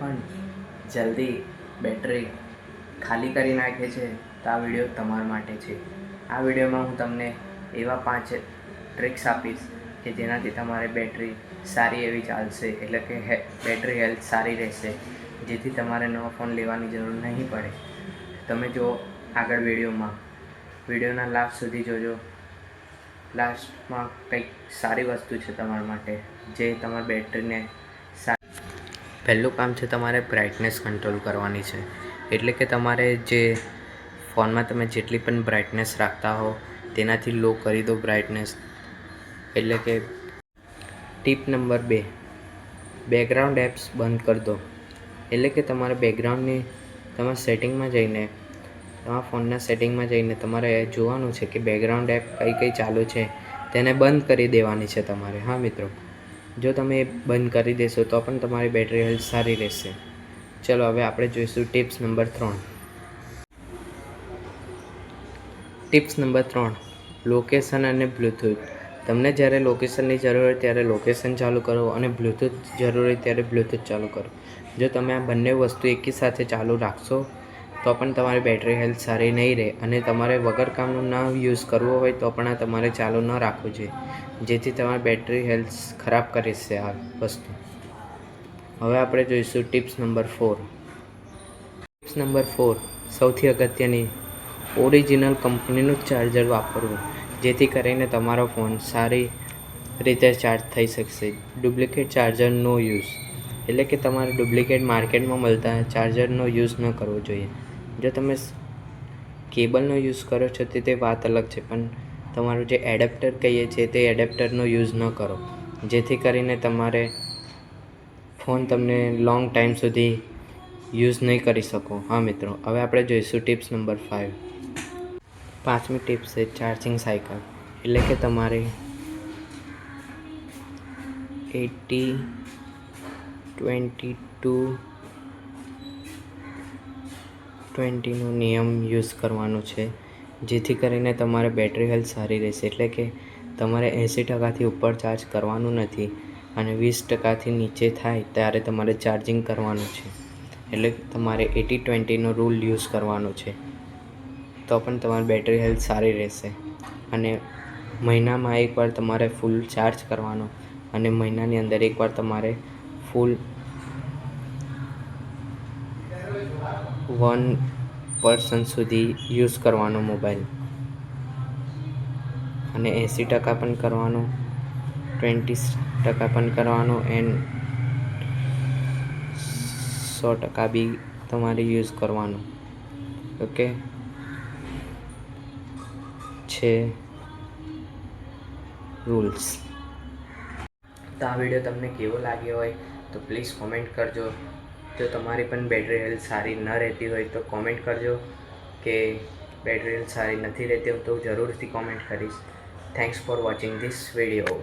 પણ જલ્દી બેટરી ખાલી કરી નાખે છે, તો આ વિડીયો તમારા માટે છે. આ વિડીયોમાં હું તમને એવા 5 ટ્રિક્સ આપીશ કે જેનાથી તમારે બેટરી સારી એવી ચાલશે, એટલે કે બેટરી હેલ્થ સારી રહેશે, જેથી તમારે નવો ફોન લેવાની જરૂર નહીં પડે. તમે જો આગળ વિડીયોના લાસ્ટ સુધી જોજો. લાસ્ટમાં કંઈક સારી વસ્તુ છે તમારા માટે, જે તમારા બેટરીને પહેલું કામ છે તમારે બ્રાઇટનેસ કંટ્રોલ કરવાની છે. એટલે કે તમારે જે ફોનમાં તમે જેટલી પણ બ્રાઇટનેસ રાખતા હો તેનાથી લો કરી દો બ્રાઇટનેસ. એટલે કે ટીપ નંબર 2, બેકગ્રાઉન્ડ એપ્સ બંધ કરી દો. એટલે કે તમારે બેકગ્રાઉન્ડની તમારા સેટિંગમાં જઈને, તમારા ફોનના સેટિંગમાં જઈને તમારે જોવાનું છે કે બેકગ્રાઉન્ડ એપ કઈ ચાલુ છે તેને બંધ કરી દેવાની છે તમારે. હા મિત્રો, જો તમે એ બંધ કરી દેશો તો પણ તમારી બેટરી હેલ્થ સારી રહેશે. ચલો હવે આપણે જોઈશું tips number 3. Tips number 3, location અને બ્લૂટૂથ. તમને જ્યારે લોકેશનની જરૂર હોય ત્યારે લોકેશન ચાલુ કરો અને બ્લૂટૂથ જરૂર હોય ત્યારે બ્લૂટૂથ ચાલુ કરો. જો તમે આ બંને વસ્તુ એકી સાથે ચાલુ રાખશો તો પણ તમારી બેટરી હેલ્થ સારી નહીં રહે, અને તમારે વગર કામનું ન યુઝ કરવો હોય તો પણ આ તમારે ચાલુ ન રાખવું જોઈએ, જેથી તમારી બેટરી હેલ્થ ખરાબ કરશે આ વસ્તુ. હવે આપણે જોઈશું ટિપ્સ નંબર 4. ટિપ્સ નંબર 4, સૌથી અગત્યની, ઓરિજિનલ કંપનીનું ચાર્જર વાપરવું, જેથી કરીને તમારો ફોન સારી રીતે ચાર્જ થઈ શકશે. ડુપ્લિકેટ ચાર્જર નો યુઝ. એટલે કે તમારે ડુપ્લિકેટ માર્કેટમાં મળતા ચાર્જરનો યુઝ ન કરવો જોઈએ. જો તમે કેબલનો યુઝ કરો છો તે વાત અલગ છે, પણ તમારું જે એડેપ્ટર કહીએ છીએ તે એડેપ્ટરનો યુઝ ન કરો, જેથી કરીને તમારે ફોન તમને લોંગ ટાઈમ સુધી યુઝ નહીં કરી શકો. હા મિત્રો, હવે આપણે જોઈશું ટિપ્સ નંબર 5. 5મી ટિપ્સ છે ચાર્જિંગ સાયકલ. એટલે કે તમારે 80-20-20નો નિયમ યુઝ કરવાનો છે, જેથી કરીને તમારે બેટરી હેલ્થ સારી રહેશે. એટલે કે તમારે 80%થી ઉપર ચાર્જ કરવાનું નથી, અને 20%થી નીચે થાય ત્યારે તમારે ચાર્જિંગ કરવાનું છે. એટલે તમારે 80-20નો રૂલ યુઝ કરવાનો છે, તો પણ તમારી બેટરી હેલ્થ સારી રહેશે. અને મહિનામાં એકવાર તમારે ફૂલ ચાર્જ કરવાનો, અને મહિનાની અંદર એકવાર તમારે ફૂલ 1% સુધી યુઝ કરવાનો મોબાઈલ. અને 80% પણ કરવાનું, 20% પણ કરવાનું, એન્ડ 100% બી તમારે યુઝ કરવાનું. ઓકે છે રૂલ્સ. તો આ વિડીયો તમને કેવો લાગ્યો હોય તો પ્લીઝ કોમેન્ટ કરજો. જો તમારી પણ બેટરી હેલ્થ સારી ન રહેતી હોય તો કોમેન્ટ કરજો, કે બેટરી હેલ્થ સારી નથી રહેતી હોય તો જરૂરથી કોમેન્ટ કરીશ. Thanks for watching this video.